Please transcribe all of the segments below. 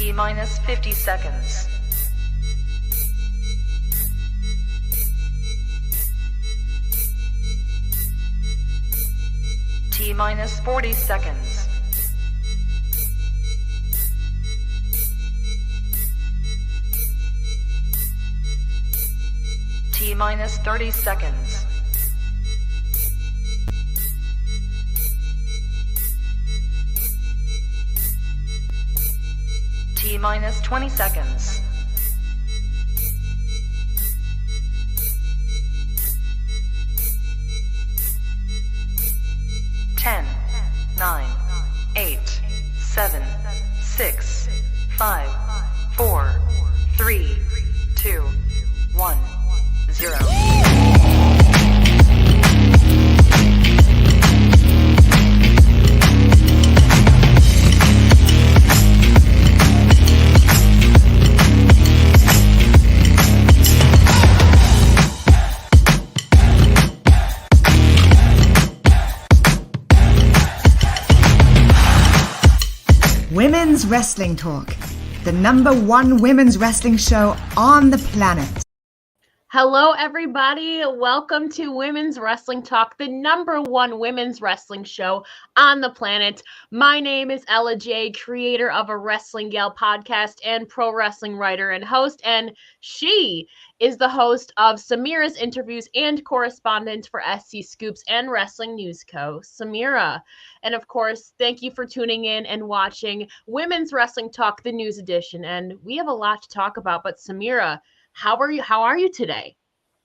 T minus 50 seconds. T minus 40 seconds. T minus 30 seconds. T minus 20 seconds. Ten, 9, 8, 7, 6, 5, 4, 3, 2, 1, 0. Women's Wrestling Talk, the #1 women's wrestling show on the planet. Hello, everybody. Welcome to Women's Wrestling Talk, the #1 women's wrestling show on the planet. My name is Ella Jay, creator of a Wrestling Gal podcast and pro wrestling writer and host, and she is the host of Samira's interviews and correspondent for SC Scoops and Wrestling News Co., Samira. And of course, thank you for tuning in and watching Women's Wrestling Talk, the news edition. And we have a lot to talk about, but Samira, how are you today?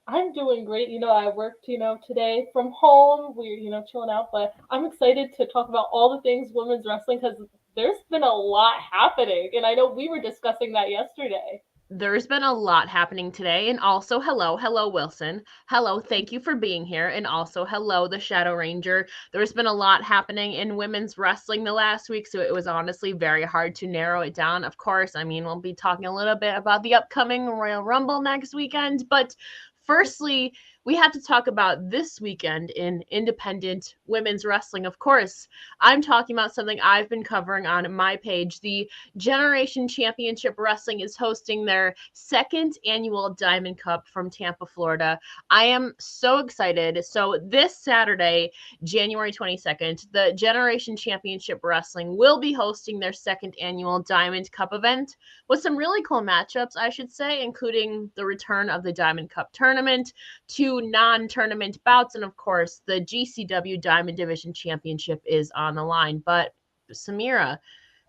I'm doing great. I worked, today from home. We're, chilling out, but I'm excited to talk about all the things women's wrestling because there's been a lot happening. And I know we were discussing that yesterday. There's been a lot happening today. And also, hello, Wilson. Hello, thank you for being here. And also, hello, the Shadow Ranger. There's been a lot happening in women's wrestling the last week, so it was honestly very hard to narrow it down. Of course, we'll be talking a little bit about the upcoming Royal Rumble next weekend. But firstly, we have to talk about this weekend in independent women's wrestling. Of course, I'm talking about something I've been covering on my page. The Generation Championship Wrestling is hosting their second annual Diamond Cup from Tampa, Florida. I am so excited. So this Saturday, January 22nd, the Generation Championship Wrestling will be hosting their second annual Diamond Cup event with some really cool matchups, I should say, including the return of the Diamond Cup tournament, two non-tournament bouts, and of course the GCW Diamond Division Championship is on the line. But Samira,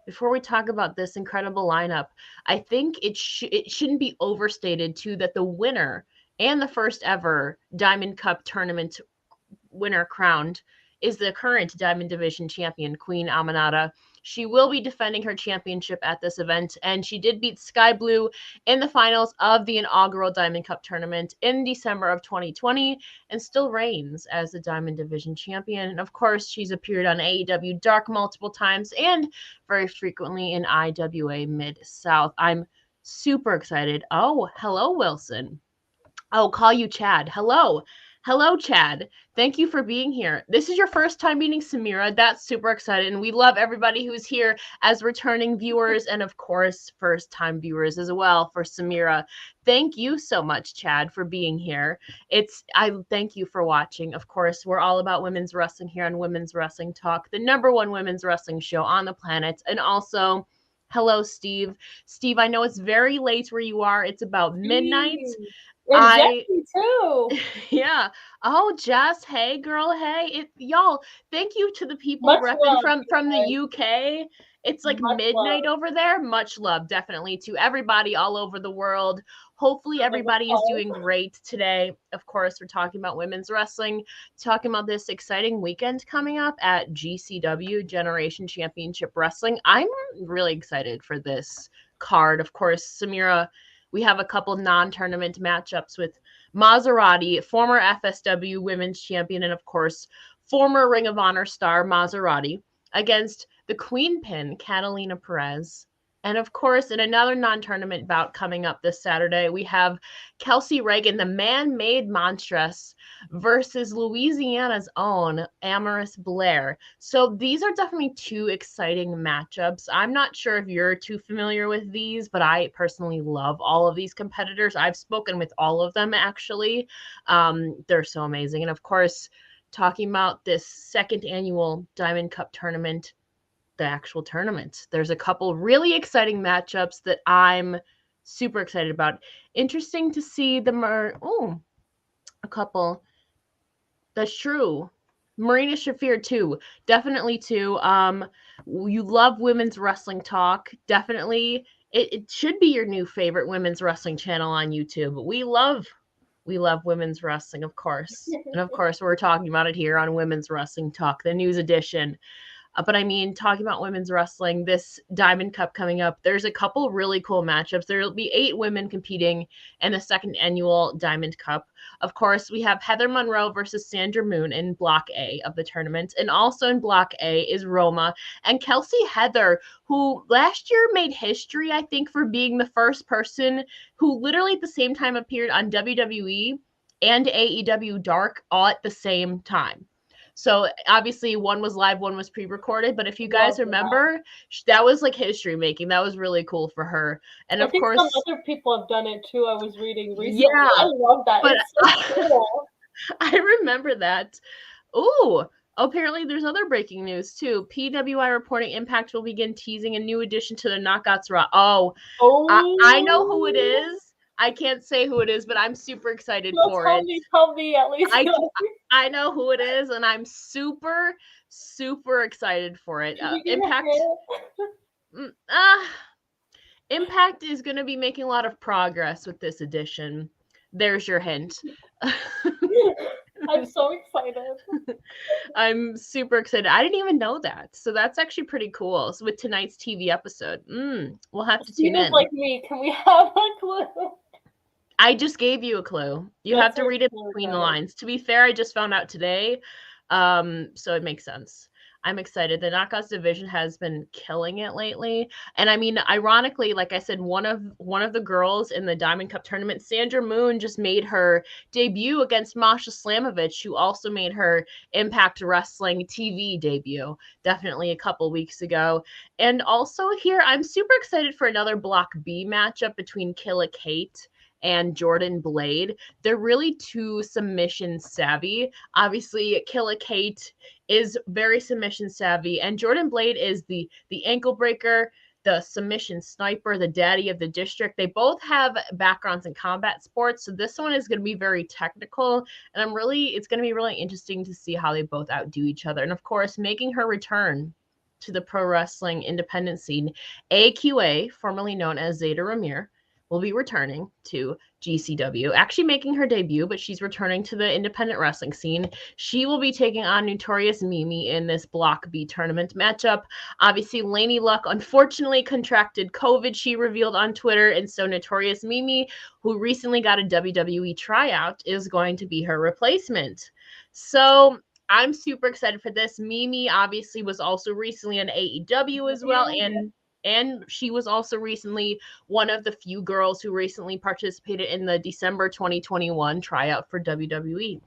before we talk about this incredible lineup, I think it shouldn't be overstated too that the winner and the first ever Diamond Cup tournament winner crowned is the current Diamond Division champion, Queen Aminata. She will be defending her championship at this event, and she did beat Sky Blue in the finals of the inaugural Diamond Cup tournament in December of 2020 and still reigns as the Diamond Division champion. And of course, she's appeared on AEW Dark multiple times and very frequently in IWA Mid-South. I'm super excited. Oh, hello, Wilson. I'll call you Chad. Hello, Chad. Thank you for being here. This is your first time meeting Samira. That's super exciting. And we love everybody who's here as returning viewers and, of course, first-time viewers as well for Samira. Thank you so much, Chad, for being here. I thank you for watching. Of course, we're all about women's wrestling here on Women's Wrestling Talk, the #1 women's wrestling show on the planet. And also, hello, Steve. Steve, I know it's very late where you are. It's about midnight. And Jesse too. Yeah. Oh, Jess. Hey, girl. Hey, y'all. Thank you to the people repping from the UK. It's like midnight over there. Much love, definitely, to everybody all over the world. Hopefully, everybody is doing great today. Of course, we're talking about women's wrestling, talking about this exciting weekend coming up at GCW Generation Championship Wrestling. I'm really excited for this card. Of course, Samira, we have a couple non-tournament matchups with Maserati, former FSW women's champion, and of course, former Ring of Honor star Maserati, against the Queen Pin, Catalina Perez, And of course, in another non-tournament bout coming up this Saturday, we have Kelsey Reagan, the man-made monstress, versus Louisiana's own Amaris Blair. So these are definitely two exciting matchups. I'm not sure if you're too familiar with these, but I personally love all of these competitors. I've spoken with all of them, actually. They're so amazing. And of course, talking about this second annual Diamond Cup tournament, the actual tournament. There's a couple really exciting matchups that I'm super excited about. Interesting to see a couple. That's true. Marina Shafir too. Definitely too. You love women's wrestling talk. Definitely. It should be your new favorite women's wrestling channel on YouTube. We love women's wrestling, of course. And of course, we're talking about it here on Women's Wrestling Talk, the news edition. But I mean, talking about women's wrestling, this Diamond Cup coming up, there's a couple really cool matchups. There'll be 8 women competing in the second annual Diamond Cup. Of course, we have Heather Monroe versus Sandra Moon in Block A of the tournament. And also in Block A is Roma and Kelsey Heather, who last year made history, I think, for being the first person who literally at the same time appeared on WWE and AEW Dark all at the same time. So obviously one was live, one was pre-recorded. But if you guys remember, that was like history making. That was really cool for her. And of course, some other people have done it too. I was reading recently. Yeah, I love that. But it's so cool. I remember that. Ooh, apparently there's other breaking news too. PWI reporting Impact will begin teasing a new addition to the Knockouts Raw. I know who it is. I can't say who it is, but I'm super excited for it. Tell me at least. I know who it is, and I'm super, super excited for it. Impact is going to be making a lot of progress with this edition. There's your hint. I'm so excited. I'm super excited. I didn't even know that. So that's actually pretty cool. So with tonight's TV episode, we'll have to tune in. Like me, can we have a clue? I just gave you a clue. You have to read it between the lines. To be fair, I just found out today. So it makes sense. I'm excited. The Knockouts division has been killing it lately. And I mean, ironically, like I said, one of the girls in the Diamond Cup tournament, Sandra Moon, just made her debut against Masha Slamovich, who also made her Impact Wrestling TV debut, definitely a couple weeks ago. And also here, I'm super excited for another Block B matchup between Killa Kate and Jordan Blade. They're really too submission savvy. Obviously, Killa Kate is very submission savvy, and Jordan Blade is the ankle breaker, the submission sniper, the daddy of the district. They both have backgrounds in combat sports, so this one is going to be very technical, and it's going to be really interesting to see how they both outdo each other. And of course, making her return to the pro wrestling independent scene, AQA, formerly known as Zeta Ramir, will be returning to GCW, actually making her debut, but she's returning to the independent wrestling scene. She will be taking on Notorious Mimi in this Block B tournament matchup. Obviously, Lanie Luck unfortunately contracted COVID, she revealed on Twitter, and so Notorious Mimi, who recently got a WWE tryout, is going to be her replacement. So I'm super excited for this. Mimi obviously was also recently on AEW as well, and she was also recently one of the few girls who recently participated in the December 2021 tryout for WWE.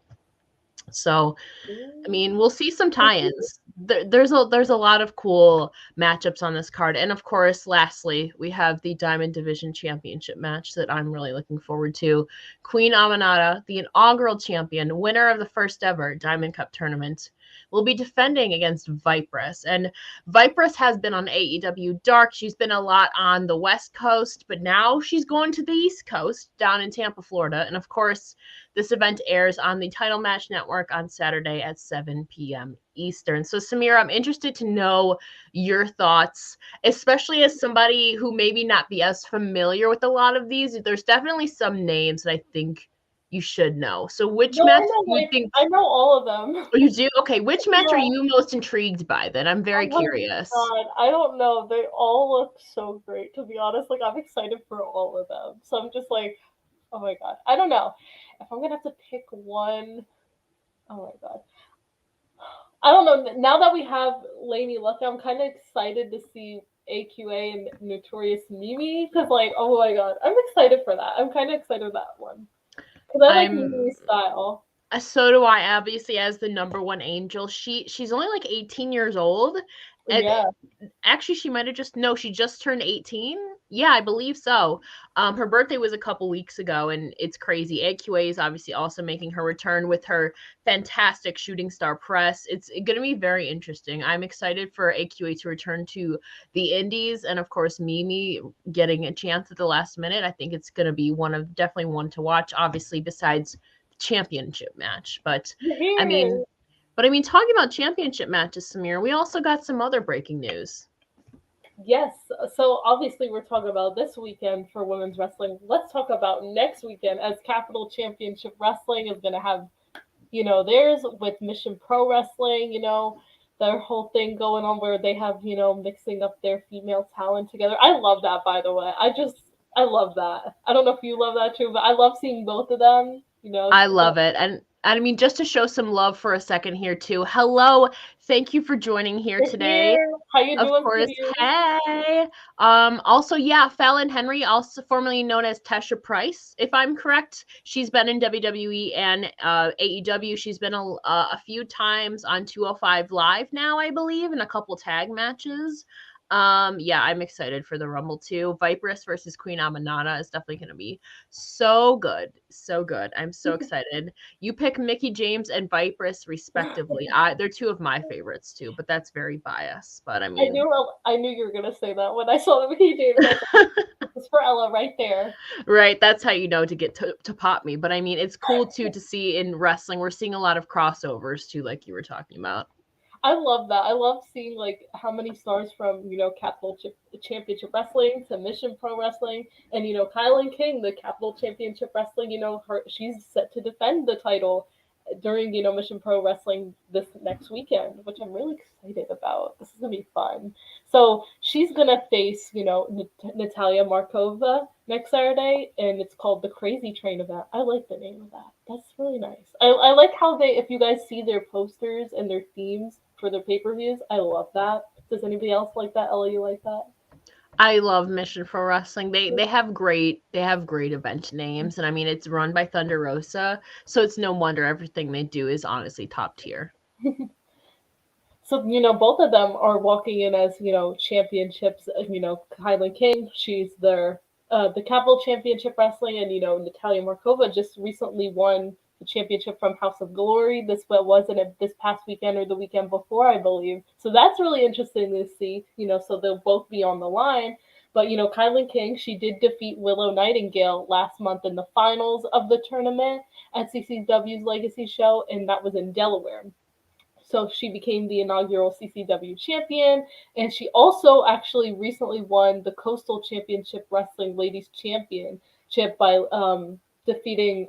So, I mean, we'll see some tie-ins. There's a lot of cool matchups on this card. And of course, lastly, we have the Diamond Division Championship match that I'm really looking forward to. Queen Aminata, the inaugural champion, winner of the first ever Diamond Cup tournament, will be defending against Vipress. And Vipress has been on AEW Dark. She's been a lot on the West Coast, but now she's going to the East Coast, down in Tampa, Florida. And of course, this event airs on the Title Match Network on Saturday at 7 p.m. Eastern. So, Samira, I'm interested to know your thoughts, especially as somebody who maybe not be as familiar with a lot of these. There's definitely some names that I think you should know. So which match do you think? I know all of them. Oh, you do? Okay. Which match are you most intrigued by then? I'm very curious. God, I don't know. They all look so great, to be honest. Like, I'm excited for all of them. So I'm just like, oh my God. I don't know. If I'm going to have to pick one, oh my God. I don't know. Now that we have Lanie Luck, I'm kind of excited to see AQA and Notorious Mimi, because like, oh my god, I'm excited for that. I'm kind of excited for that one because I like Mimi's style. So do I, obviously, as the number one angel. She's only like 18 years old. And Yeah. actually, she just turned 18. Yeah, I believe so. Her birthday was a couple weeks ago, and it's crazy. AQA is obviously also making her return with her fantastic shooting star press. It's going to be very interesting. I'm excited for AQA to return to the indies, and of course, Mimi getting a chance at the last minute. I think it's going to be definitely one to watch, obviously, besides championship match. But I mean, talking about championship matches, Samir, we also got some other breaking news. Yes. So obviously we're talking about this weekend for women's wrestling. Let's talk about next weekend, as Capital Championship Wrestling is going to have, theirs with Mission Pro Wrestling, their whole thing going on where they have, mixing up their female talent together. I love that, by the way. I love that. I don't know if you love that too, but I love seeing both of them. I love it. And I mean, just to show some love for a second here too. Hello, thank you for joining here today. How you doing? Of course. Hey. Also, yeah, Fallon Henry, also formerly known as Tesha Price, if I'm correct. She's been in WWE and AEW. She's been a few times on 205 Live now, I believe, in a couple tag matches. Yeah, I'm excited for the Rumble too. Viperous versus Queen Aminata is definitely going to be so good. So good. I'm so excited. You pick Mickie James and Viperous respectively. They're two of my favorites too, but that's very biased. But I mean, I knew you were going to say that when I saw the Mickie James. It's for Ella right there. Right. That's how you know to get to pop me. But I mean, it's cool too to see in wrestling. We're seeing a lot of crossovers too, like you were talking about. I love that. I love seeing like how many stars from Capital Championship Wrestling to Mission Pro Wrestling, and Kylan King, the Capital Championship Wrestling. She's set to defend the title during Mission Pro Wrestling this next weekend, which I'm really excited about. This is gonna be fun. So she's gonna face Natalia Markova next Saturday, and it's called the Crazy Train event. I like the name of that. That's really nice. I like how if you guys see their posters and their themes for their pay-per-views, I love that. Does anybody else like that? Ella, you like that? I love Mission Pro Wrestling. They have great event names, and I mean it's run by Thunder Rosa, so it's no wonder everything they do is honestly top tier. So both of them are walking in as championships. Kylan King, she's the Capital Championship Wrestling, and Natalia Markova just recently won the championship from House of Glory. This past weekend or the weekend before, I believe. So that's really interesting to see. So they'll both be on the line. But Kylan King, she did defeat Willow Nightingale last month in the finals of the tournament at CCW's Legacy Show, and that was in Delaware. So she became the inaugural CCW champion, and she also actually recently won the Coastal Championship Wrestling Ladies Championship by defeating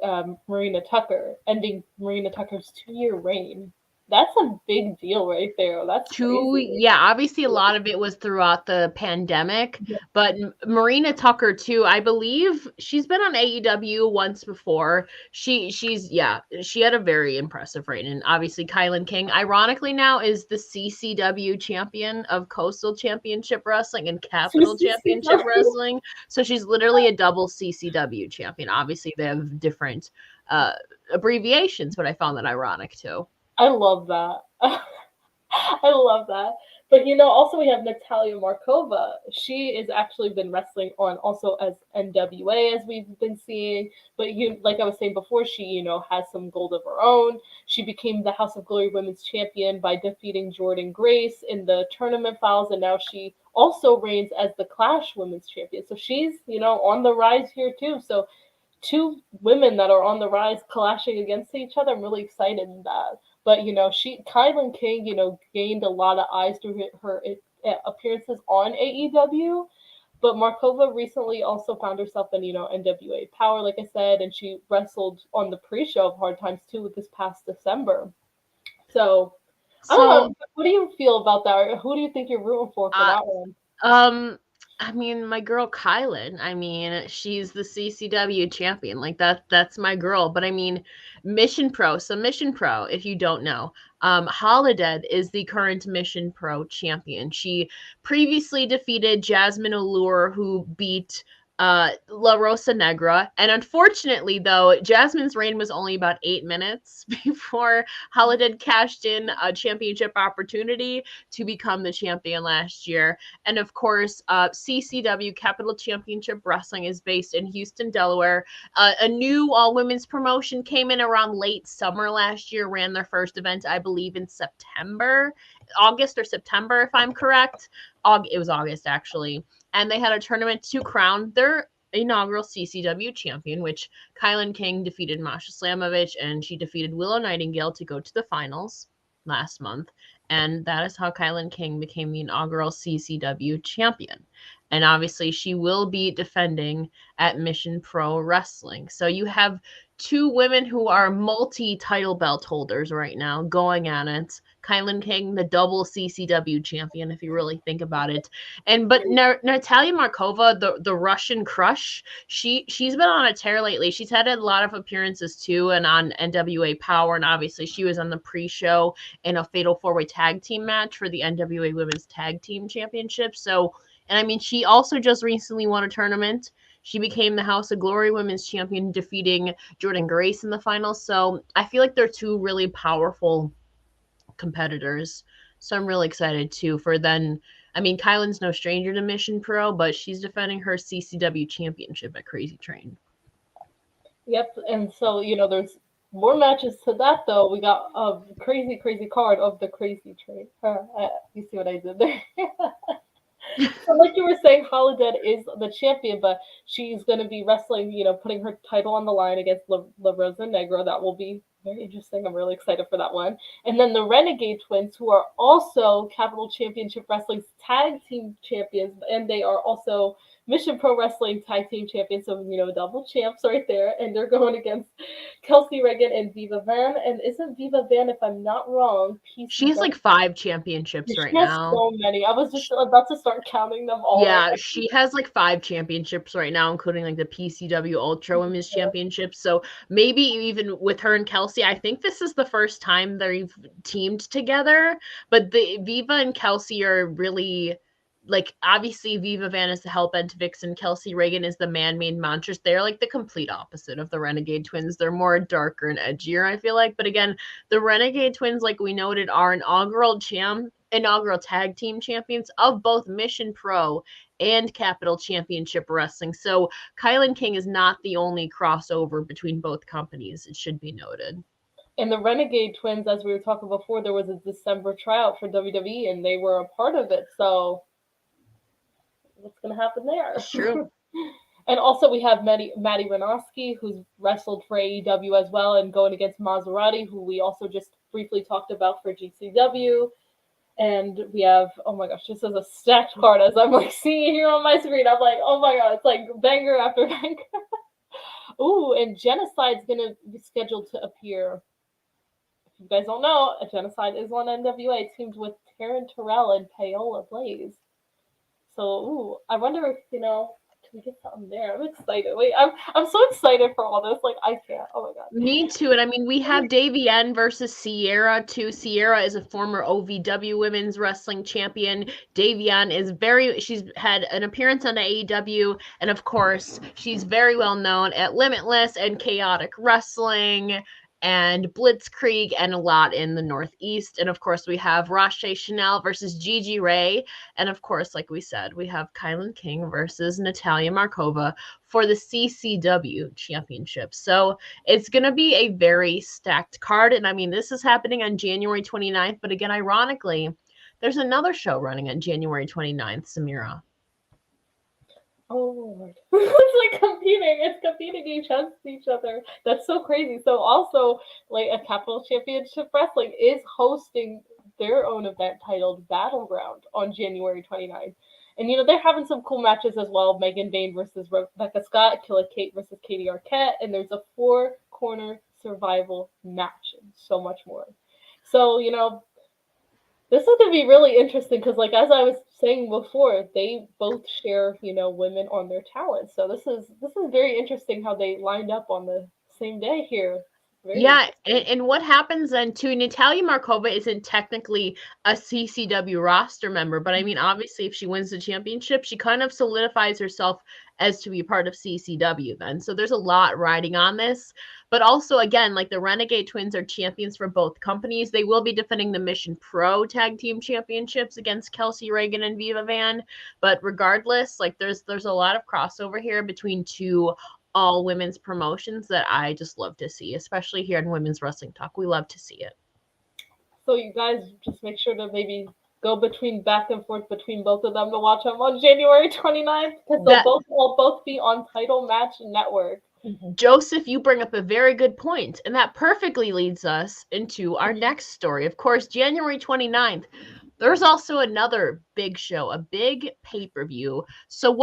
Marina Tucker, ending Marina Tucker's 2-year reign. That's a big deal right there. That's crazy. Yeah, obviously a lot of it was throughout the pandemic, but Marina Tucker too, I believe she's been on AEW once before. She had a very impressive reign. And obviously Kylan King, ironically now, is the CCW champion of Coastal Championship Wrestling and Capital Championship Wrestling. So she's literally a double CCW champion. Obviously they have different abbreviations, but I found that ironic too. I love that. I love that. But also we have Natalia Markova. She has actually been wrestling on also as NWA, as we've been seeing. But like I was saying before, she has some gold of her own. She became the House of Glory Women's Champion by defeating Jordan Grace in the tournament finals, and now she also reigns as the Clash Women's Champion. So she's on the rise here too. So two women that are on the rise clashing against each other. I'm really excited in that. But Kylan King, gained a lot of eyes through her appearances on AEW. But Markova recently also found herself in NWA Power, like I said, and she wrestled on the pre-show of Hard Times 2 this past December. So I don't know. What do you feel about that? Or who do you think you're rooting for that one? I mean, my girl Kylan, I mean, she's the CCW champion. Like that's my girl. But I mean, Mission Pro, if you don't know, Holiday is the current Mission Pro champion. She previously defeated Jasmine Allure, who beat La Rosa Negra. And unfortunately, though, Jasmine's reign was only about 8 minutes before Holiday cashed in a championship opportunity to become the champion last year. And of course, CCW, Capital Championship Wrestling, is based in Houston, Delaware. A new all-women's promotion came in around late summer last year, ran their first event, I believe, in August or September, if I'm correct. It was August, actually. And they had a tournament to crown their inaugural CCW champion, which Kylan King defeated Masha Slamovich, and she defeated Willow Nightingale to go to the finals last month. And that is how Kylan King became the inaugural CCW champion. And obviously, she will be defending at Mission Pro Wrestling. So you have two women who are multi-title belt holders right now going at it. Kylan King, the double CCW champion, if you really think about it. But Natalia Markova, the Russian crush, she's been on a tear lately. She's had a lot of appearances too, and on NWA Power, and obviously she was on the pre-show in a Fatal 4-Way Tag Team match for the NWA Women's Tag Team Championship. So, and I mean, she also just recently won a tournament. She became the House of Glory Women's Champion, defeating Jordan Grace in the finals. So I feel like they're two really powerful competitors. So I'm really excited too for then. I mean, Kylan's no stranger to Mission Pro, but she's defending her CCW championship at Crazy Train. Yep, and so, there's more matches to that, though. We got a crazy card of the Crazy Train. You see what I did there? So like you were saying, Holiday is the champion, but she's going to be wrestling, putting her title on the line against La Rosa Negra. That will be very interesting. I'm really excited for that one. And then the Renegade Twins, who are also Capital Championship Wrestling's tag team champions, and they are also Mission Pro Wrestling tag team champions, so, double champs right there. And they're going against Kelsey Reagan and Viva Van. And isn't Viva Van, if I'm not wrong, she has like 5 championships right now. So many. I was just about to start counting them all. Yeah, she has like 5 championships right now, including like the PCW Ultra Women's Championship. So maybe even with her and Kelsey, I think this is the first time they've teamed together. But the Viva and Kelsey are really, like, obviously Viva Van is the Hellbent Vixen, Kelsey Reagan is the Man-Made Monstrous. They're like the complete opposite of the Renegade Twins. They're more darker and edgier, I feel like. But again, the Renegade Twins, like we noted, are inaugural tag team champions of both Mission Pro and Capital Championship Wrestling. So Kylan King is not the only crossover between both companies, it should be noted. And the Renegade Twins, as we were talking before, there was a December tryout for WWE, and they were a part of it. So what's going to happen there? True. And also we have Maddie Renowski, who's wrestled for AEW as well, and going against Maserati, who we also just briefly talked about for GCW. And we have, oh my gosh, this is a stacked card as I'm like seeing it here on my screen. I'm like, oh my god, it's like banger after banger. Ooh, and Genocide's going to be scheduled to appear. If you guys don't know, Genocide is on NWA, teamed with Taryn Terrell and Paola Blaze. So, ooh, I wonder if, can we get something there? I'm excited. Wait, I'm so excited for all this. Like, I can't. Oh my god. Me too. And I mean, we have Davienne versus Sierra too. Sierra is a former OVW Women's Wrestling Champion. Davienne is she's had an appearance on AEW, and of course, she's very well known at Limitless and Chaotic Wrestling and Blitzkrieg and a lot in the Northeast. And of course, we have Rache Chanel versus Gigi Ray. And of course, like we said, we have Kylan King versus Natalia Markova for the CCW Championship. So it's going to be a very stacked card. And I mean, this is happening on January 29th. But again, ironically, there's another show running on January 29th, Samira. Oh Lord. It's like competing. It's competing against each other. That's so crazy. So also, like, a Capital Championship Wrestling is hosting their own event titled Battleground on January 29th. And, they're having some cool matches as well. Megan Bain versus Rebecca Scott, Killa Kate versus Katie Arquette, and there's a 4-corner survival match and so much more. So, this is going to be really interesting because, like, as I was saying before, they both share, women on their talent. So this is very interesting how they lined up on the same day here. Yeah, and what happens then too, Natalia Markova isn't technically a CCW roster member, but I mean, obviously, if she wins the championship, she kind of solidifies herself as to be part of CCW then. So there's a lot riding on this. But also, again, like the Renegade Twins are champions for both companies. They will be defending the Mission Pro Tag Team Championships against Kelsey Reagan and Viva Van. But regardless, like there's a lot of crossover here between two all women's promotions that I just love to see, especially here in Women's Wrestling Talk. We love to see it. So you guys just make sure to maybe go back and forth between both of them to watch them on January 29th, because they'll both be on Title Match Network. Joseph, you bring up a very good point, and that perfectly leads us into our next story. Of course, January 29th, there's also another big show, a big pay-per-view. So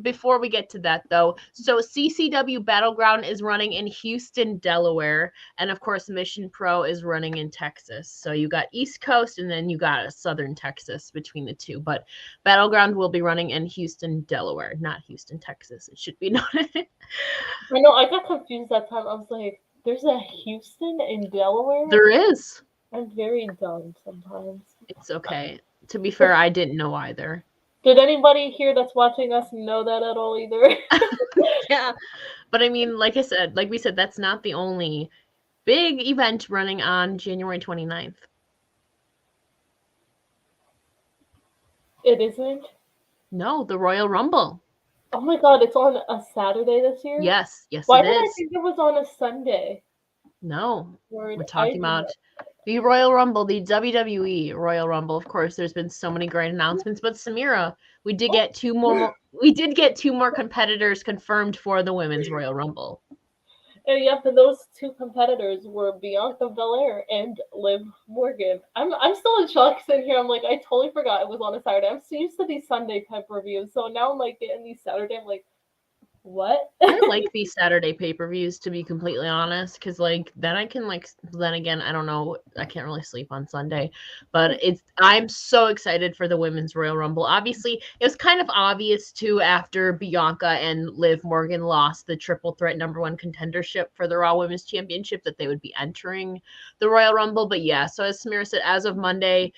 before we get to that though, so CCW Battleground is running in Houston, Delaware, and of course Mission Pro is running in Texas. So you got East Coast and then you got Southern Texas between the two, but Battleground will be running in Houston, Delaware, not Houston, Texas. It should be noted. I know, I got confused that time. I was like, there's a Houston in Delaware? There is. I'm very dumb sometimes. It's okay. To be fair, I didn't know either. Did anybody here that's watching us know that at all either? Yeah. But I mean, like we said, that's not the only big event running on January 29th. It isn't? No, the Royal Rumble. Oh my god, it's on a Saturday this year? Yes, Why it is. Why did I think it was on a Sunday? No, we're talking about the Royal Rumble, the WWE Royal Rumble. Of course, there's been so many great announcements, but Samira, we did get two more competitors confirmed for the Women's Royal Rumble. And yep, and those two competitors were Bianca Belair and Liv Morgan. I'm still in shock sitting here. I'm like, I totally forgot it was on a Saturday. I'm so used to these Sunday pay-per-views, so now I'm like getting these Saturday. I'm like, what? I like these Saturday pay-per-views, to be completely honest, because like then again, I don't know, I can't really sleep on Sunday, but I'm so excited for the Women's Royal Rumble. Obviously, it was kind of obvious too after Bianca and Liv Morgan lost the triple threat #1 contendership for the Raw Women's Championship that they would be entering the Royal Rumble. But yeah, so as Samira said, as of Monday,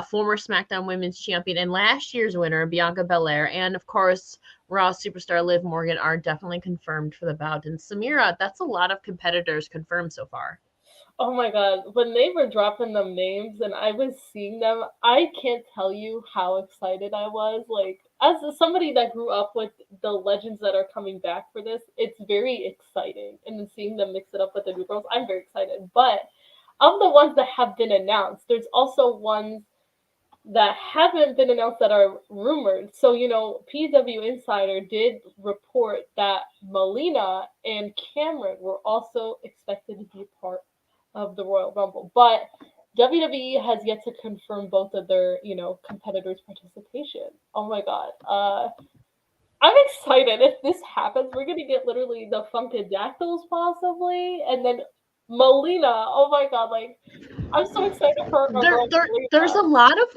former SmackDown Women's Champion and last year's winner Bianca Belair, and of course Raw superstar Liv Morgan are definitely confirmed for the bout. And Samira, that's a lot of competitors confirmed so far. Oh my god, when they were dropping them names and I was seeing them, I can't tell you how excited I was. Like, as somebody that grew up with the legends that are coming back for this, it's very exciting. And then seeing them mix it up with the new girls, I'm very excited. But of the ones that have been announced, there's also ones that haven't been announced that are rumored. So, PW Insider did report that Melina and Cameron were also expected to be part of the Royal Rumble. But WWE has yet to confirm both of their, competitors' participation. Oh my god. I'm excited. If this happens, we're going to get literally the Funkadactyls possibly, and then Melina. Oh my god, like, I'm so excited for her. There's a lot of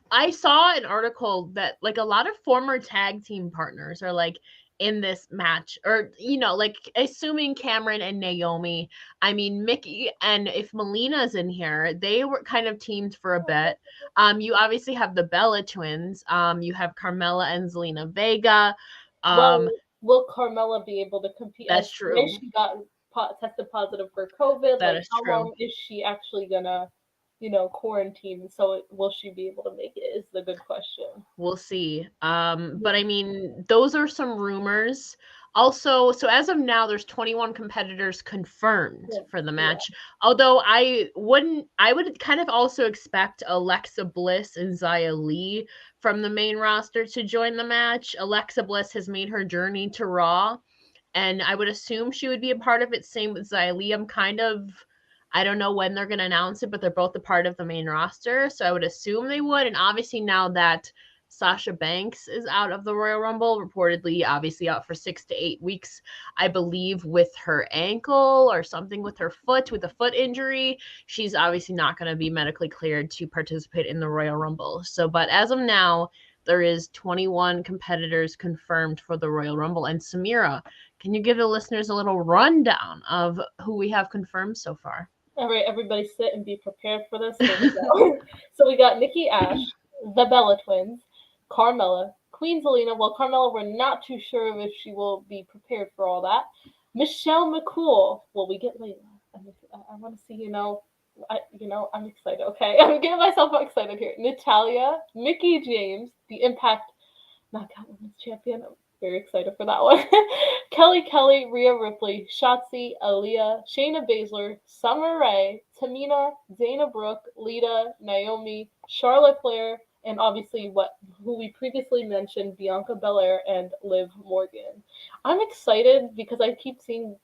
I saw an article that like a lot of former tag team partners are like in this match, or assuming Cameron and Naomi, I mean Mickey, and if Melina's in here, they were kind of teamed for a bit. You obviously have the Bella Twins, you have Carmella and Zelina Vega. Will Carmella be able to compete? That's true. She got tested positive for COVID. That is how true. Long is she actually gonna, quarantine? So will she be able to make it? Is the good question. We'll see. But I mean, those are some rumors. Also, so as of now, there's 21 competitors confirmed for the match. Yeah. Although I would kind of also expect Alexa Bliss and Xia Li from the main roster to join the match. Alexa Bliss has made her journey to Raw, and I would assume she would be a part of it. Same with Xia Li. I don't know when they're going to announce it, but they're both a part of the main roster. So I would assume they would. And obviously now that Sasha Banks is out of the Royal Rumble, reportedly obviously out for 6 to 8 weeks, I believe, with her ankle or something with her foot, with a foot injury, she's obviously not going to be medically cleared to participate in the Royal Rumble. So, but as of now, there is 21 competitors confirmed for the Royal Rumble. And Samira, Can you give the listeners a little rundown of who we have confirmed so far? All right, everybody sit and be prepared for this. Here we go. So we got Nikki Ash, the Bella Twins, Carmella, Queen Zelina. Well, Carmella, we're not too sure if she will be prepared for all that. Michelle McCool. Well, we get Layla. I want to see, I'm excited. Okay, I'm getting myself excited here. Natalia, Mickie James, the Impact Knockout Women's Champion. I'm very excited for that one. Kelly, Rhea Ripley, Shotzi, Aaliyah, Shayna Baszler, Summer Rae, Tamina, Dana Brooke, Lita, Naomi, Charlotte Flair, and obviously who we previously mentioned, Bianca Belair and Liv Morgan. I'm excited because I keep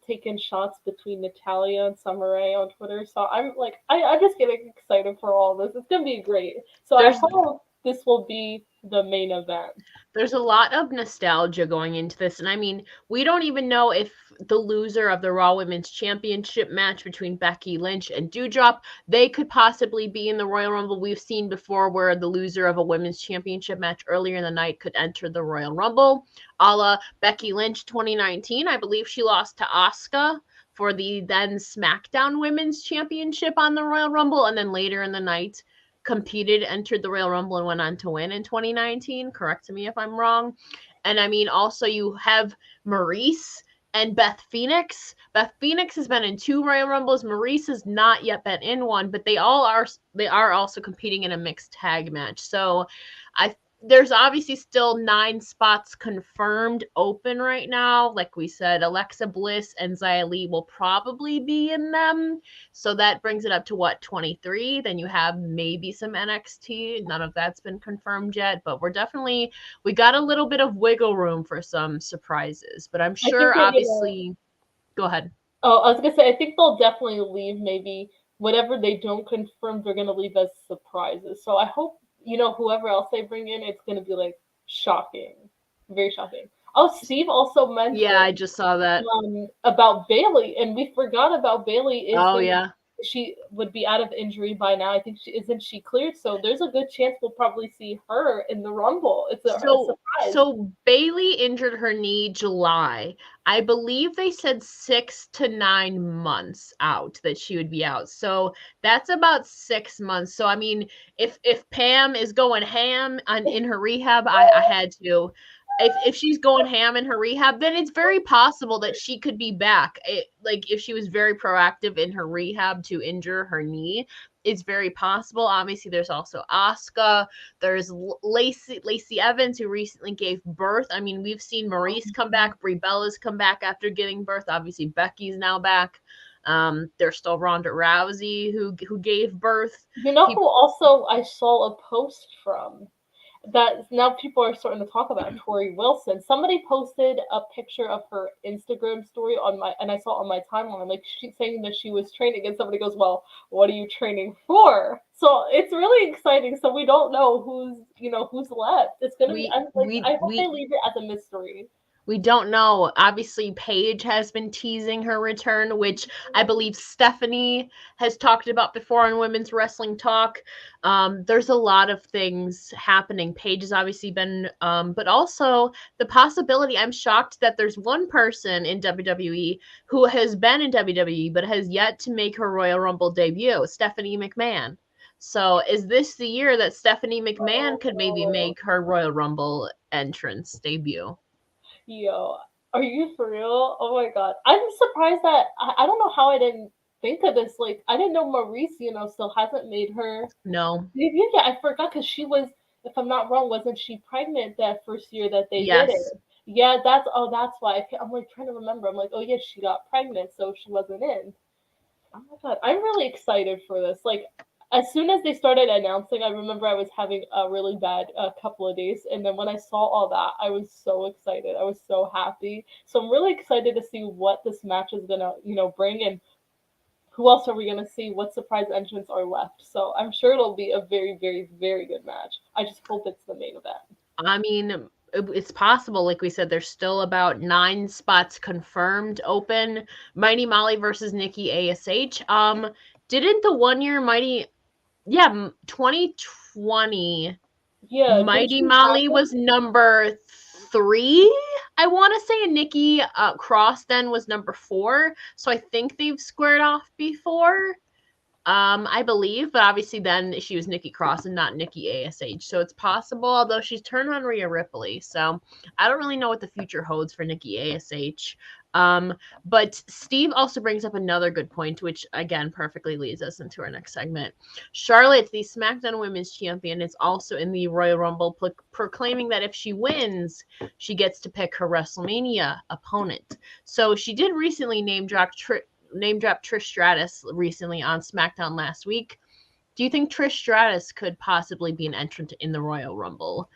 taking shots between Natalia and Summer Rae on Twitter, so I'm just getting excited for all this. It's gonna be great. So I hope this will be the main event. There's a lot of nostalgia going into this, and I mean, we don't even know if the loser of the Raw Women's Championship match between Becky Lynch and Doudrop, they could possibly be in the Royal Rumble. We've seen before where the loser of a Women's Championship match earlier in the night could enter the Royal Rumble, a la Becky Lynch 2019. I believe she lost to Asuka for the then SmackDown Women's Championship on the Royal Rumble, and then later in the night competed, entered the Royal Rumble, and went on to win in 2019. Correct me if I'm wrong. And I mean, also you have Maurice and Beth Phoenix. Beth Phoenix has been in 2 Royal Rumbles. Maurice has not yet been in one, but they are also competing in a mixed tag match. So there's obviously still 9 spots confirmed open right now. Like we said, Alexa Bliss and Xia Li will probably be in them. So that brings it up to 23? Then you have maybe some NXT. None of that's been confirmed yet, but we got a little bit of wiggle room for some surprises. But I'm sure, obviously, go ahead. Oh, I was going to say, I think they'll definitely leave maybe whatever they don't confirm, they're going to leave as surprises. So I hope, whoever else they bring in, it's going to be like shocking, very shocking. Oh, Steve also mentioned. Yeah, I just saw that about Bayley, and we forgot about Bayley. Yeah, she would be out of injury by now. I think she cleared, so there's a good chance we'll probably see her in the Rumble. It's a surprise. So Bayley injured her knee July. I believe they said 6 to 9 months out that she would be out. So that's about 6 months. So I mean, if Pam is going ham in her rehab, I had to. If she's going ham in her rehab, then it's very possible that she could be back. If she was very proactive in her rehab to injure her knee, it's very possible. Obviously, there's also Asuka. There's Lacey Evans, who recently gave birth. I mean, we've seen Maurice come back. Brie Bella's come back after giving birth. Obviously, Becky's now back. There's still Ronda Rousey, who gave birth. Who also I saw a post from? That now people are starting to talk about Tori Wilson. Somebody posted a picture of her Instagram story and I saw on my timeline, like she's saying that she was training, and somebody goes, "Well, what are you training for?" So it's really exciting. So we don't know who's left. It's gonna be. I hope they leave it as a mystery. We don't know. Obviously, Paige has been teasing her return, which I believe Stephanie has talked about before on Women's Wrestling Talk. There's a lot of things happening. Paige has obviously been, but also the possibility, I'm shocked that there's one person in WWE who has been in WWE but has yet to make her Royal Rumble debut, Stephanie McMahon. So is this the year that Stephanie McMahon could maybe make her Royal Rumble entrance debut? Yo, are you for real? Oh my god. I'm surprised that I don't know how I didn't think of this. Like, I didn't know Maurice, still hasn't made her. No. Yeah, I forgot because she was, if I'm not wrong, wasn't she pregnant that first year that they did it? Yeah, that's why. I'm like trying to remember. I'm like, oh yeah, she got pregnant, so she wasn't in. Oh my god, I'm really excited for this. Like, as soon as they started announcing, I remember I was having a really bad couple of days. And then when I saw all that, I was so excited. I was so happy. So I'm really excited to see what this match is going to, bring. And who else are we going to see? What surprise entrants are left? So I'm sure it'll be a very, very, very good match. I just hope it's the main event. I mean, it's possible. Like we said, there's still about 9 spots confirmed open. Mighty Molly versus Nikki ASH. Didn't the 1 year Mighty... Yeah, 2020. Yeah, Mighty Molly was number 3, I want to say, and Nikki Cross then was number 4. So I think they've squared off before, I believe. But obviously then she was Nikki Cross and not Nikki ASH. So it's possible, although she's turned on Rhea Ripley. So I don't really know what the future holds for Nikki ASH. But Steve also brings up another good point, which again perfectly leads us into our next segment. Charlotte, the SmackDown Women's Champion, is also in the Royal Rumble, proclaiming that if she wins, she gets to pick her WrestleMania opponent. So she did recently name drop Trish Stratus recently on SmackDown last week. Do you think Trish Stratus could possibly be an entrant in the Royal Rumble?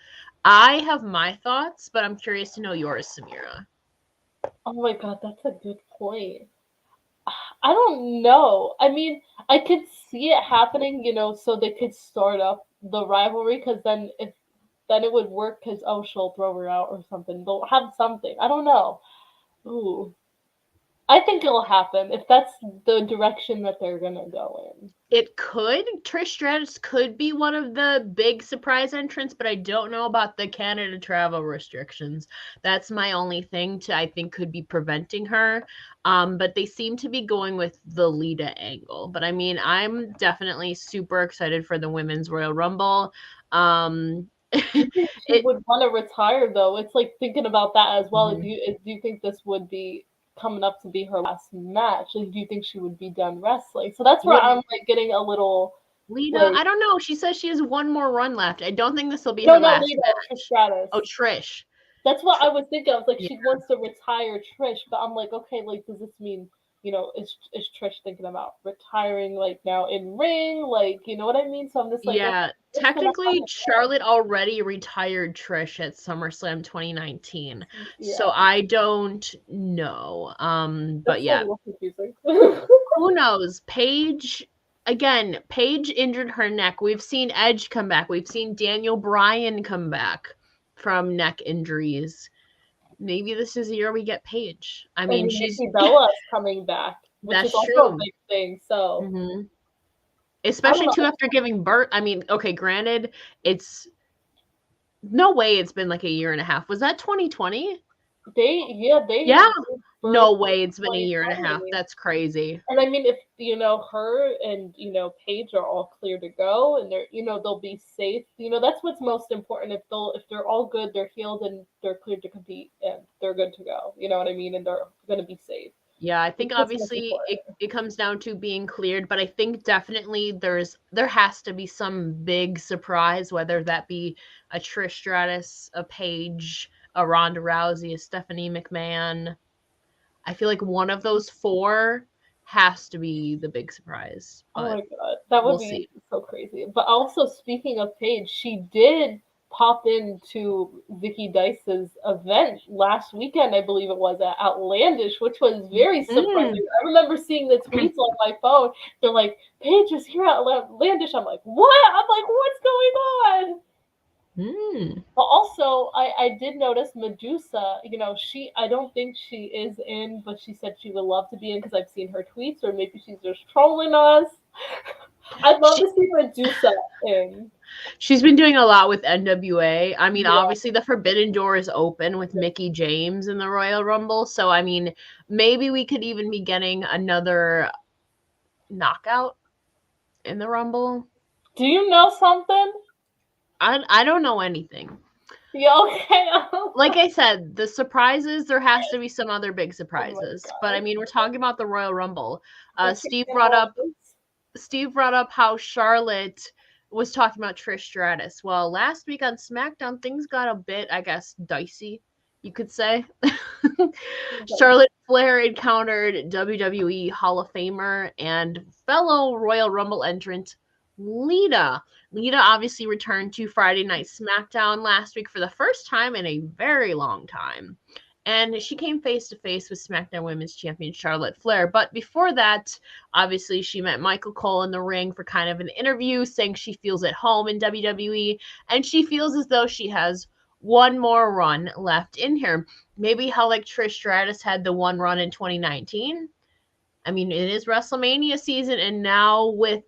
I have my thoughts, but I'm curious to know yours, Samira. Oh my god, that's a good point. I don't know. I mean, I could see it happening, so they could start up the rivalry, because then it would work, because she'll throw her out or something. They'll have something. I don't know. Ooh. I think it'll happen if that's the direction that they're gonna go in. It could. Trish Stratus could be one of the big surprise entrants, but I don't know about the Canada travel restrictions. That's my only thing I think could be preventing her. But they seem to be going with the Lita angle. But I mean, I'm definitely super excited for the Women's Royal Rumble. She would want to retire, though. It's like thinking about that as well. Mm-hmm. Do you think this would be coming up to be her last match? Like, do you think she would be done wrestling? So that's where I'm like getting a little. Lita, I don't know. She says she has one more run left. I don't think this will be her last Lita, match. Trish Stratus. Oh, Trish. That's what I was thinking. I was like, she wants to retire Trish, but I'm like, okay, like, does this mean, is Trish thinking about retiring, like, now in ring? Like, you know what I mean? So I'm just like, technically, Charlotte already retired Trish at SummerSlam 2019. Yeah. So I don't know. But yeah. Who knows? Paige injured her neck. We've seen Edge come back. We've seen Daniel Bryan come back from neck injuries. Maybe this is the year we get Paige. I mean, she's Bella's coming back, which that's is also true. a big thing. So, especially too after giving birth. I mean, okay, granted, it's no way it's been like a year and a half. Was that 2020? No way it's been a year and a half. That's crazy. And I mean, if her and Paige are all clear to go, and they're they'll be safe. That's what's most important. If they're all good, they're healed, and they're cleared to compete, and they're good to go. You know what I mean? And they're going to be safe. Yeah, I think obviously it comes down to being cleared, but I think definitely there has to be some big surprise, whether that be a Trish Stratus, a Paige, a Ronda Rousey, a Stephanie McMahon. I feel like one of those 4 has to be the big surprise. Oh my god, that would be so crazy. But also, speaking of Paige, she did pop into Vicky Dice's event last weekend, I believe it was, at Outlandish, which was very surprising. I remember seeing the tweets on my phone. They're like, Paige is here at Outlandish. I'm like, what? I'm like, what's going on? But also, I did notice Medusa, I don't think she is in, but she said she would love to be in, because I've seen her tweets, or maybe she's just trolling us. I'd love to see Medusa in. She's been doing a lot with NWA. I mean, obviously the Forbidden Door is open with Mickie James in the Royal Rumble. So, I mean, maybe we could even be getting another knockout in the Rumble. Do you know something? I don't know anything. Yeah, okay. Like I said, the surprises, there has to be some other big surprises. But I mean, we're talking about the Royal Rumble. Steve brought up how Charlotte was talking about Trish Stratus. Well, last week on SmackDown, things got a bit, I guess, dicey, you could say. Charlotte Flair encountered WWE Hall of Famer and fellow Royal Rumble entrant Lita. Lita obviously returned to Friday Night SmackDown last week for the first time in a very long time. And she came face-to-face with SmackDown Women's Champion Charlotte Flair. But before that, obviously, she met Michael Cole in the ring for kind of an interview, saying she feels at home in WWE, and she feels as though she has one more run left in her. Maybe how, like, Trish Stratus had the one run in 2019. I mean, it is WrestleMania season, and now with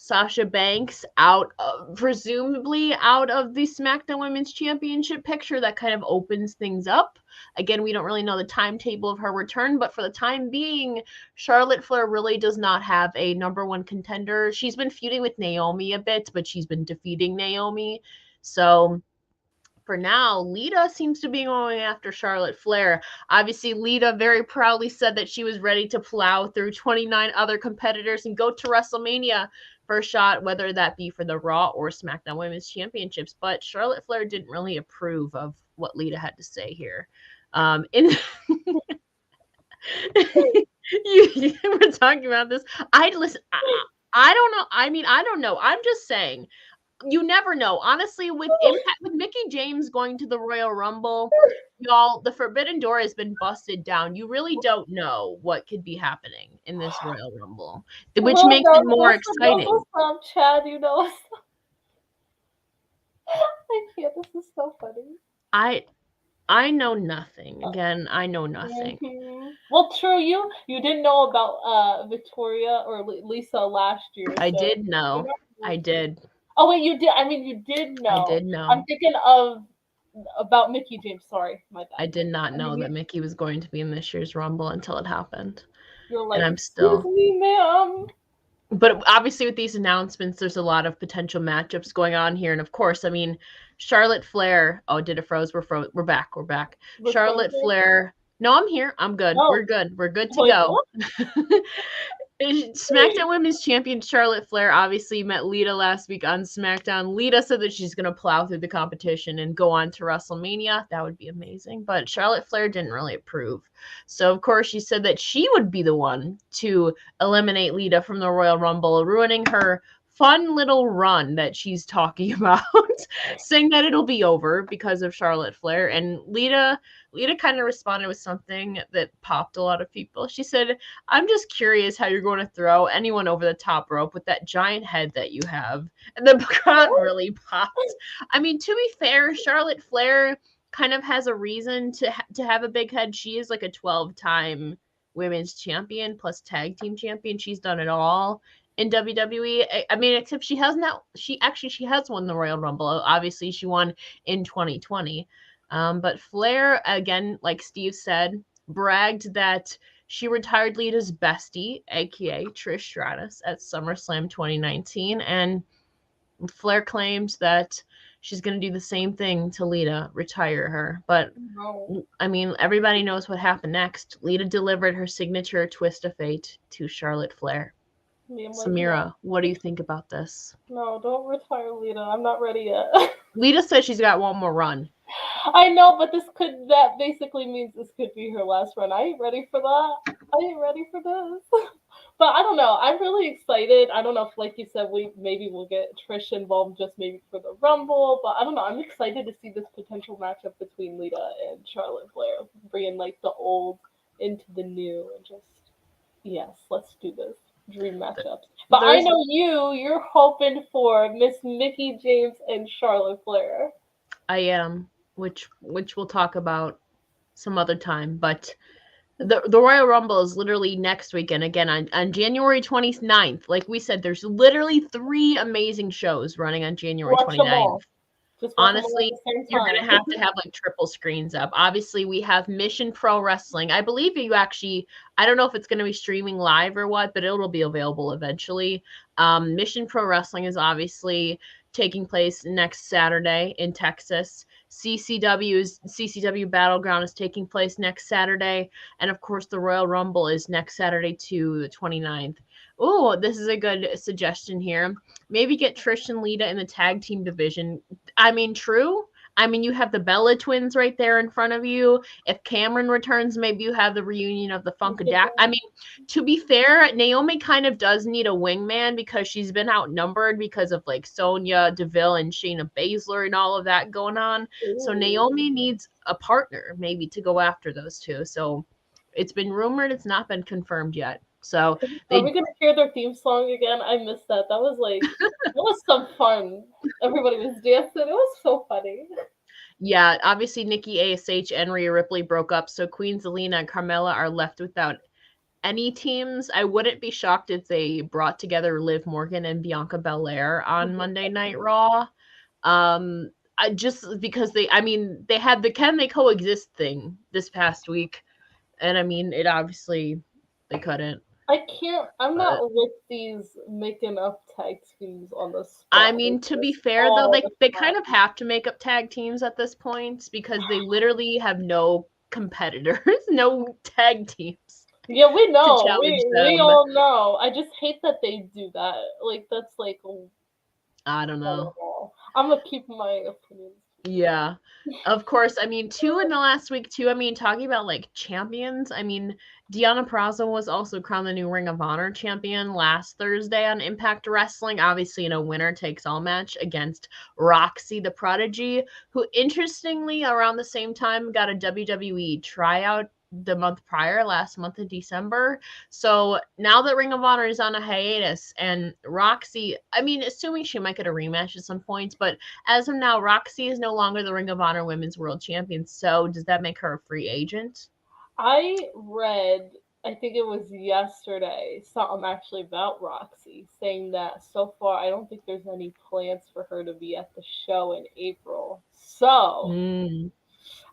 Sasha Banks out, presumably out of the SmackDown Women's Championship picture. That kind of opens things up. Again, we don't really know the timetable of her return, but for the time being, Charlotte Flair really does not have a number one contender. She's been feuding with Naomi a bit, but she's been defeating Naomi. So for now, Lita seems to be going after Charlotte Flair. Obviously, Lita very proudly said that she was ready to plow through 29 other competitors and go to WrestleMania for a shot, whether that be for the Raw or SmackDown Women's Championships. But Charlotte Flair didn't really approve of what Lita had to say here. You were talking about this. I don't know. I mean, I don't know. I'm just saying. You never know. Honestly, with Mickie James going to the Royal Rumble, y'all, the Forbidden Door has been busted down. You really don't know what could be happening in this Royal Rumble, which makes it more exciting. Chad, you know. I can't. This is so funny. I know nothing. Again, I know nothing. Mm-hmm. Well, true. You didn't know about Victoria or Lisa last year. I did know. I did. Oh wait, you did. I mean, you did know. I did know. I'm thinking about Mickie James. Sorry, my bad. I did not know that Mickie was going to be in this year's Rumble until it happened. You're like, and I'm still. Excuse me, ma'am. But obviously, with these announcements, there's a lot of potential matchups going on here, and of course, I mean, Charlotte Flair. Oh, did it froze? We're back. We're back. Charlotte Flair. No, I'm here. I'm good. Oh. We're good. We're good to go. SmackDown Women's Champion Charlotte Flair obviously met Lita last week on SmackDown. Lita said that she's going to plow through the competition and go on to WrestleMania. That would be amazing. But Charlotte Flair didn't really approve. So, of course, she said that she would be the one to eliminate Lita from the Royal Rumble, ruining her fun little run that she's talking about, saying that it'll be over because of Charlotte Flair. And Lita kind of responded with something that popped a lot of people. She said, "I'm just curious how you're going to throw anyone over the top rope with that giant head that you have." And the crowd really popped. I mean, to be fair, Charlotte Flair kind of has a reason to have a big head. She is like a 12-time women's champion plus tag team champion. She's done it all in WWE. I mean, except she has won the Royal Rumble. Obviously, she won in 2020. But Flair, again, like Steve said, bragged that she retired Lita's bestie, aka Trish Stratus, at SummerSlam 2019. And Flair claims that she's going to do the same thing to Lita, retire her. But, I mean, everybody knows what happened next. Lita delivered her signature twist of fate to Charlotte Flair. Samira, what do you think about this? No, don't retire Lita. I'm not ready yet. Lita says she's got one more run. I know, but that basically means this could be her last run. I ain't ready for that. I ain't ready for this. But I don't know. I'm really excited. I don't know if, like you said, we'll get Trish involved just maybe for the Rumble. But I don't know. I'm excited to see this potential matchup between Lita and Charlotte Flair, bringing like the old into the new, and just yes, let's do this. Dream matchups. But I know you're hoping for Miss Mickie James and Charlotte Flair. I am, which we'll talk about some other time. But the Royal Rumble is literally next weekend, again on January 29th. Like we said, there's literally 3 amazing shows running on January 29th. Honestly, you're going to have like triple screens up. Obviously, we have Mission Pro Wrestling. I believe I don't know if it's going to be streaming live or what, but it'll be available eventually. Mission Pro Wrestling is taking place next Saturday in Texas. CCW Battleground is taking place next Saturday. And of course, the Royal Rumble is next Saturday to the 29th. Oh, this is a good suggestion here. Maybe get Trish and Lita in the tag team division. I mean, true. I mean, you have the Bella Twins right there in front of you. If Cameron returns, maybe you have the reunion of the Funkadelic. I mean, to be fair, Naomi kind of does need a wingman because she's been outnumbered because of like Sonia Deville and Shayna Baszler and all of that going on. Ooh. So Naomi needs a partner maybe to go after those two. So it's been rumored. It's not been confirmed yet. So are we gonna hear their theme song again? I missed that. That was that was some fun. Everybody was dancing. It was so funny. Yeah, obviously Nikki ASH and Rhea Ripley broke up, so Queen Zelina and Carmella are left without any teams. I wouldn't be shocked if they brought together Liv Morgan and Bianca Belair on Monday Night Raw. I just because they had the can they coexist thing this past week, and I mean it obviously they couldn't. I'm But not with these making up tag teams on the spot. I mean, to be fair though, they kind of have to make up tag teams at this point because they literally have no competitors, no tag teams. Yeah, we know. challenge We them. all know. I just hate that they do that. Like, that's like, I don't know. I'm gonna keep my opinions. Yeah. Of course, I mean, 2 in the last week too. I mean, talking about like champions, I mean, Deonna Purrazzo was also crowned the new Ring of Honor champion last Thursday on Impact Wrestling. Obviously, in a winner takes all match against Roxy the Prodigy, who interestingly around the same time got a WWE tryout the month prior, last month of December. So now that Ring of Honor is on a hiatus and Roxy, I mean, assuming she might get a rematch at some point, but as of now, Roxy is no longer the Ring of Honor Women's World Champion. So does that make her a free agent? I read, I think it was yesterday, something actually about Roxy, saying that so far I don't think there's any plans for her to be at the show in April. So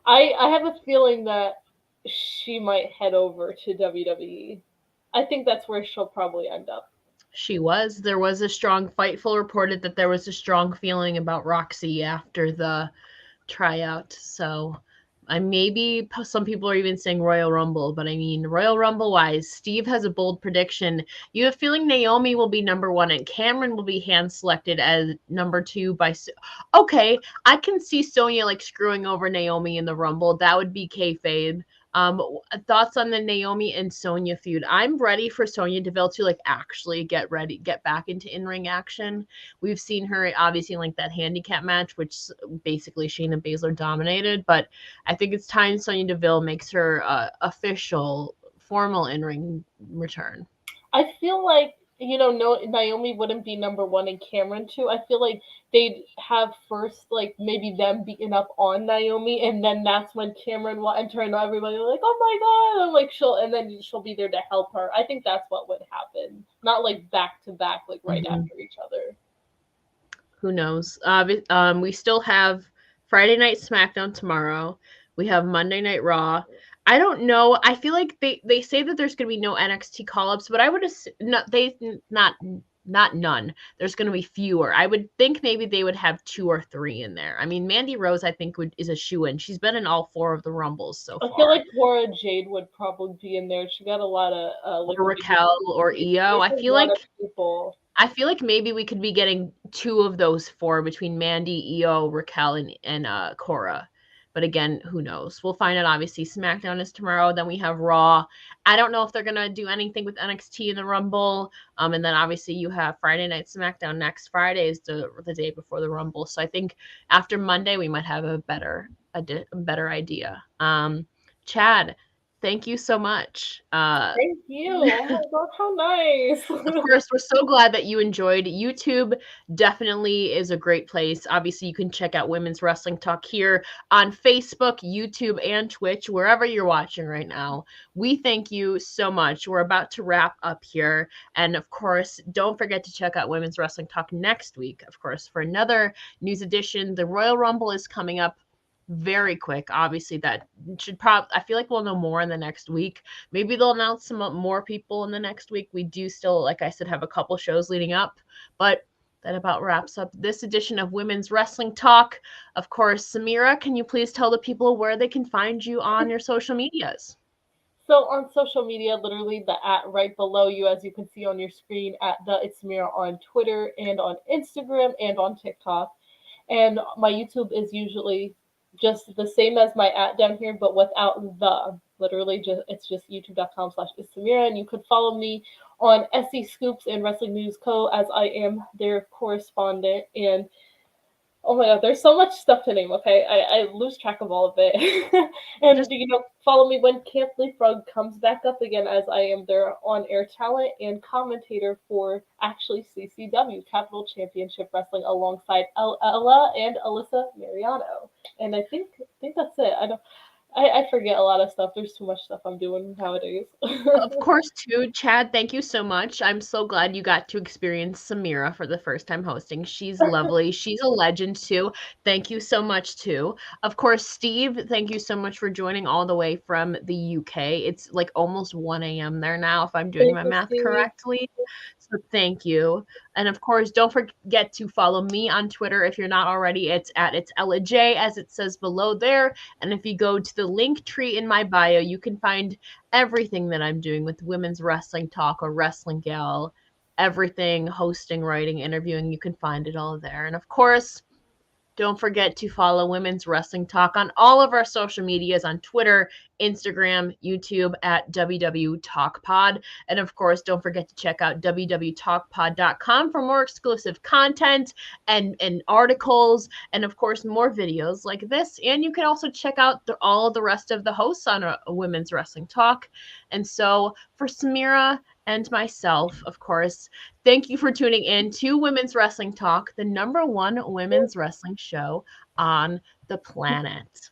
I have a feeling that she might head over to WWE. I think that's where she'll probably end up. She was. There was a strong Fightful reported that there was a strong feeling about Roxy after the tryout. So maybe some people are even saying Royal Rumble, but I mean, Royal Rumble wise, Steve has a bold prediction. You have a feeling Naomi will be number 1 and Cameron will be hand selected as number 2 by. Okay, I can see Sonia like screwing over Naomi in the Rumble. That would be kayfabe. Thoughts on the Naomi and Sonia feud? I'm ready for Sonia Deville to like actually get back into in-ring action. We've seen her obviously in like that handicap match, which basically Shayna Baszler dominated, but I think it's time Sonya Deville makes her official, formal in-ring return. I feel like, no, Naomi wouldn't be number 1 and Cameron too. I feel like they'd have first, like, maybe them beating up on Naomi, and then that's when Cameron will enter, and everybody will be like, oh my god, and like she'll be there to help her. I think that's what would happen. Not like back to back, like right after each other. Who knows? We still have Friday Night Smackdown tomorrow. We have Monday Night Raw. I don't know. I feel like they say that there's going to be no NXT call-ups, but I would not none. There's going to be fewer. I would think maybe they would have 2 or 3 in there. I mean, Mandy Rose, I think, is a shoo-in. She's been in all 4 of the Rumbles so far. I feel like Cora Jade would probably be in there. She got a lot of or Raquel or Io. I feel like maybe we could be getting 2 of those 4 between Mandy, Io, Raquel, and Cora. But again, who knows? We'll find out. Obviously, SmackDown is tomorrow. Then we have Raw. I don't know if they're going to do anything with NXT in the Rumble. And then obviously you have Friday Night SmackDown. Next Friday is the day before the Rumble. So I think after Monday, we might have a better idea. Chad, thank you so much. Thank you. Oh my god, how nice. Of course, we're so glad that you enjoyed. YouTube definitely is a great place. Obviously, you can check out Women's Wrestling Talk here on Facebook, YouTube, and Twitch, wherever you're watching right now. We thank you so much. We're about to wrap up here. And of course, don't forget to check out Women's Wrestling Talk next week, of course, for another news edition. The Royal Rumble is coming up very quick. Obviously, that should I feel like we'll know more in the next week. Maybe they'll announce some more people in the next week. We do still, like I said, have a couple shows leading up, but that about wraps up this edition of Women's Wrestling Talk. Of course, Samira, can you please tell the people where they can find you on your social medias? So on social media, literally the @ right below you, as you can see on your screen, @It's Samira on Twitter and on Instagram and on TikTok. And my YouTube is usually just the same as my @ down here, but without the. Literally, it's just youtube.com/issamira, and you could follow me on SE Scoops and Wrestling News Co. as I am their correspondent. And oh my god, there's so much stuff to name. Okay, I lose track of all of it. And follow me when Camp Leapfrog comes back up again, as I am their on-air talent and commentator for actually CCW Capital Championship Wrestling alongside Ella and Alyssa Mariano. And I think that's it. I forget a lot of stuff. There's too much stuff I'm doing nowadays. Of course, too, Chad, thank you so much. I'm so glad you got to experience Samira for the first time hosting. She's lovely. She's a legend, too. Thank you so much, too. Of course, Steve, thank you so much for joining all the way from the UK. It's like almost 1 a.m. there now, if I'm doing Thank my you, math Steve. correctly. So thank you. And of course, don't forget to follow me on Twitter if you're not already. It's Ella Jay, as it says below there. And if you go to the link tree in my bio, you can find everything that I'm doing with Women's Wrestling Talk or Wrestling Gal, everything, hosting, writing, interviewing, you can find it all there. And of course, don't forget to follow Women's Wrestling Talk on all of our social medias on Twitter, Instagram, YouTube at WW Talk Pod. And of course, don't forget to check out www.talkpod.com for more exclusive content and articles, and of course, more videos like this. And you can also check out all the rest of the hosts on Women's Wrestling Talk. And so for Samira and myself, of course, thank you for tuning in to Women's Wrestling Talk, the #1 women's wrestling show on the planet.